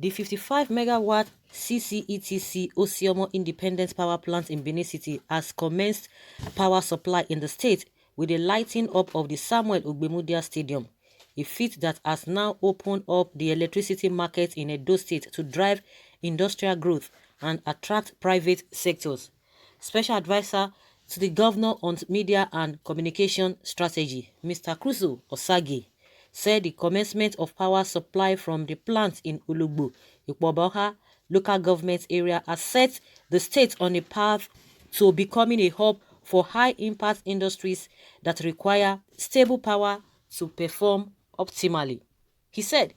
The 55 megawatt CCETC Oshiomole Independent Power Plant in Benin City has commenced power supply in the state with the lighting up of the Samuel Ogbemudia Stadium, a feat that has now opened up the electricity market in Edo State to drive industrial growth and attract private sectors. Special Advisor to the Governor on Media and Communication Strategy, Mr. Kruso Osage, said the commencement of power supply from the plant in Ulugbo, Ikpoboha local government area has set the state on a path to becoming a hub for high-impact industries that require stable power to perform optimally. He said,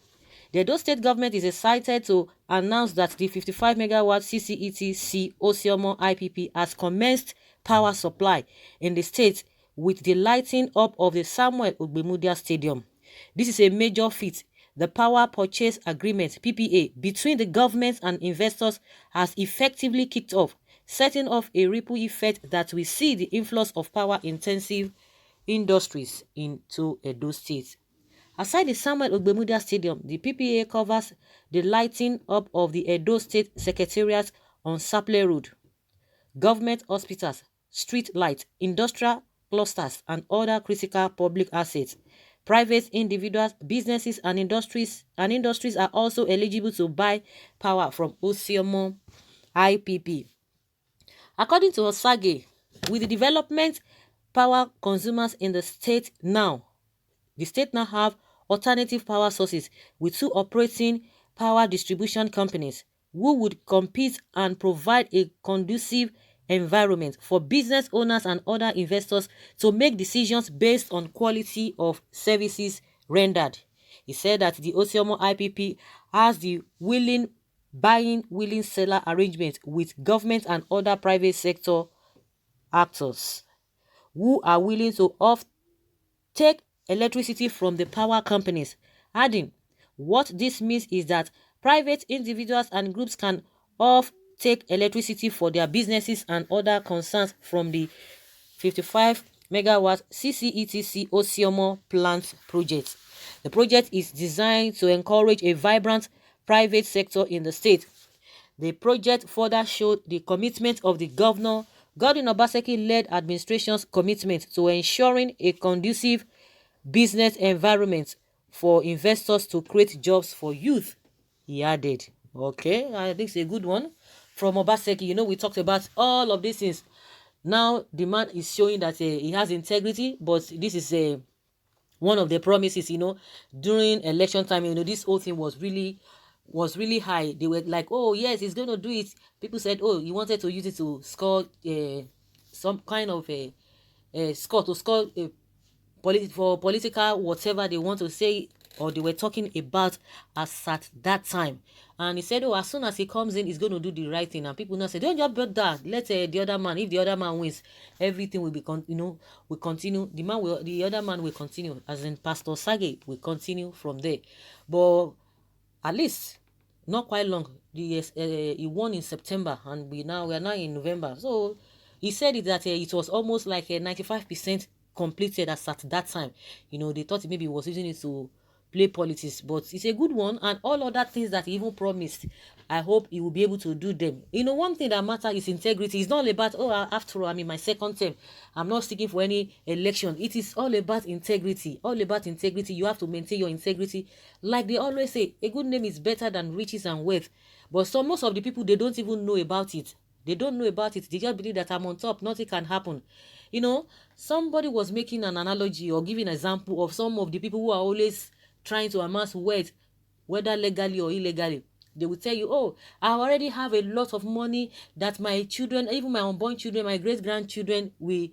the Edo State government is excited to announce that the 55 megawatt CCETC Oshiomole IPP has commenced power supply in the state with the lighting up of the Samuel Ogbemudia Stadium. This is a major feat. The power purchase agreement (PPA) between the government and investors has effectively kicked off, setting off a ripple effect that will see the influx of power-intensive industries into Edo State. Aside the Samuel Ogbemudia Stadium, the PPA covers the lighting up of the Edo State Secretariat on Saple Road, government hospitals, street lights, industrial clusters, and other critical public assets. Private individuals, businesses, and industries are also eligible to buy power from Oshiomole IPP. According to Osage, with the development power consumers in the state now have alternative power sources with 2 operating power distribution companies who would compete and provide a conducive environment for business owners and other investors to make decisions based on quality of services rendered. He said that the Oshiomole IPP has the willing buying, willing seller arrangement with government and other private sector actors who are willing to take electricity from the power companies, adding, what this means is that private individuals and groups can take electricity for their businesses and other concerns from the 55 megawatt CCETC Oshiomole plant project. The project is designed to encourage a vibrant private sector in the state. The project further showed the commitment of the Governor Obaseki-led administration's commitment to ensuring a conducive business environment for investors to create jobs for youth, he added. Okay, I think it's a good one from Obaseki. You know, we talked about all of these things. Now, the man is showing that he has integrity, but this is one of the promises, you know, during election time. You know, this whole thing was really high. They were like, oh, yes, he's going to do it. People said, oh, he wanted to use it to score some kind of a score, for political whatever they want to say or they were talking about as at that time. And he said, oh, as soon as he comes in, he's going to do the right thing. And people now say, don't just build that. Let the other man, if the other man wins, everything will be, will continue. The other man will continue, as in Pastor Sage will continue from there. But at least, not quite long, he won in September, and we are now in November. So he said that it was almost like a 95% completed as at that time. You know, they thought maybe he was using it to play politics, but it's a good one. And all other things that he even promised, I hope he will be able to do them. You know, one thing that matters is integrity. It's not about, oh, after all, I'm in my second term, I'm not seeking for any election. It is all about integrity. All about integrity. You have to maintain your integrity. Like they always say, a good name is better than riches and wealth. But most of the people, they don't even know about it. They don't know about it. They just believe that I'm on top. Nothing can happen. You know, somebody was making an analogy or giving an example of some of the people who are always trying to amass wealth, whether legally or illegally. They will tell you, oh, I already have a lot of money that my children, even my unborn children, my great-grandchildren will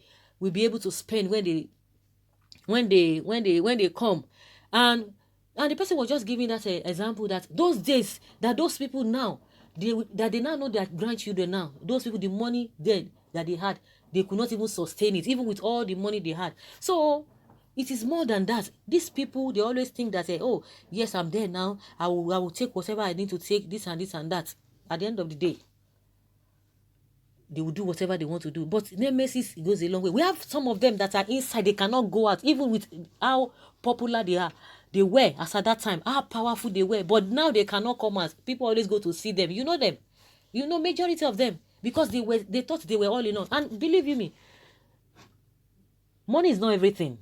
be able to spend when they come. And the person was just giving that example that those days, that those people now, they now know their grandchildren now, those people, the money then that they had, they could not even sustain it, even with all the money they had. So it is more than that. These people, they always think that, oh, yes, I'm there now. I will take whatever I need to take, this and this and that. At the end of the day, they will do whatever they want to do. But nemesis goes a long way. We have some of them that are inside. They cannot go out, even with how popular they are. they were, as at that time, how powerful they were. But now they cannot come out. People always go to see them. You know them. You know majority of them. Because they thought they were all enough. And believe you me, money is not everything.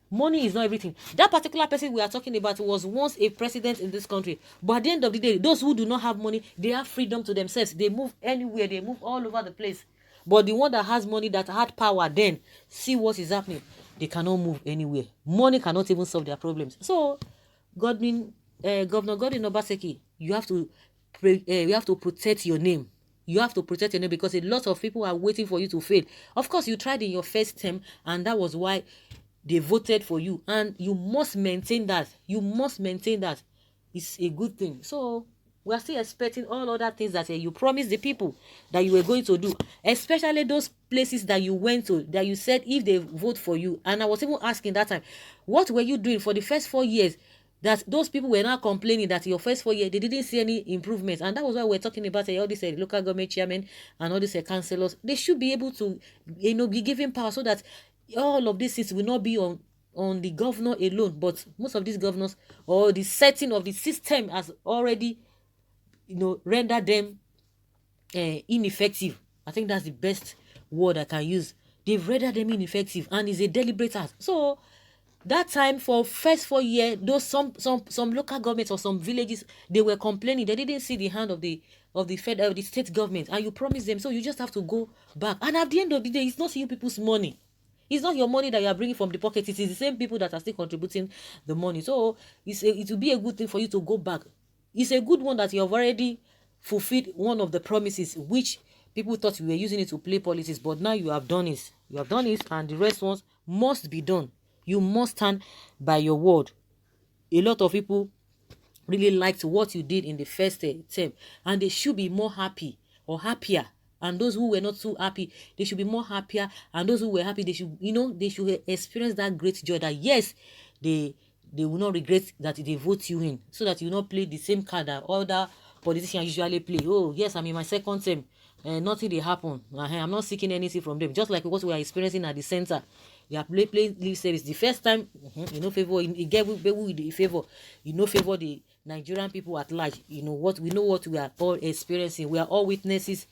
Money is not everything. That particular person we are talking about was once a president in this country. But at the end of the day, those who do not have money, they have freedom to themselves. They move anywhere. They move all over the place. But the one that has money, that had power, then see what is happening. They cannot move anywhere. Money cannot even solve their problems. So, Governor Godwin Obaseki, you have to protect your name. You have to protect your name because a lot of people are waiting for you to fail. Of course, you tried in your first term, and that was why they voted for you, and you must maintain that. You must maintain that. It's a good thing. So we are still expecting all other things that you promised the people that you were going to do, especially those places that you went to, that you said if they vote for you. And I was even asking that time, what were you doing for the first 4 years that those people were not complaining that your first 4 years they didn't see any improvements? And that was why we're talking about all these local government chairmen and all these councillors. They should be able to be given power so that all of these things will not be on the governor alone, but most of these governors, or the setting of the system has already rendered them ineffective. I think that's the best word I can use. They've rendered them ineffective, and it's a deliberate act. So that time, for first 4 years, those some local governments or some villages, they were complaining they didn't see the hand of the federal, the state government, and you promised them. So you just have to go back, and at the end of the day, it's not you people's money. It's not your money that you are bringing from the pocket. It is the same people that are still contributing the money. So it will be a good thing for you to go back. It's a good one that you have already fulfilled one of the promises which people thought you were using it to play politics, but now you have done it. You have done it, and the rest ones must be done. You must stand by your word. A lot of people really liked what you did in the first term, and they should be more happy or happier. And those who were not so happy, they should be more happier. And those who were happy, they should experience that great joy that yes, they will not regret that they vote you in, so that you will not play the same card that other politicians usually play. Oh yes, I'm in my second term, nothing will happen. I'm not seeking anything from them. Just like what we are experiencing at the center. They are playing lip service. The first time, favor, you get the favor, favor the Nigerian people at large. We know what we are all experiencing. We are all witnesses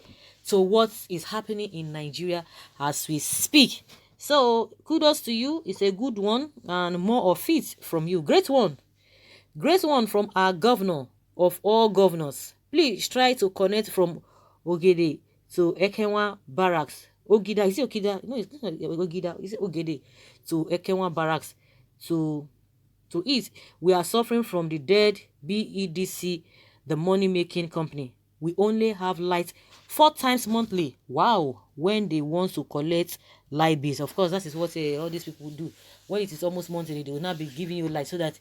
to what is happening in Nigeria as we speak. So kudos to you. It's a good one, and more of it from you. Great one from our governor of all governors. Please try to connect from Ogede to Ekenwa Barracks. Ogida, is it Okida? No, it's not Ogida. Is it Ogede to Ekenwa Barracks to eat? We are suffering from the dead BEDC, the money-making company. We only have light 4 times monthly. Wow, when they want to collect light bills. Of course, that is what all these people do. When it is almost monthly, they will not be giving you light so that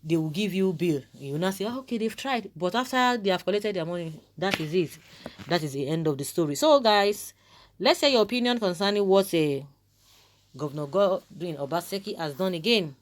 they will give you bill. You will not say, oh, okay, they've tried. But after they have collected their money, that is it. That is the end of the story. So, guys, let's say your opinion concerning what Governor Godwin Obaseki has done again.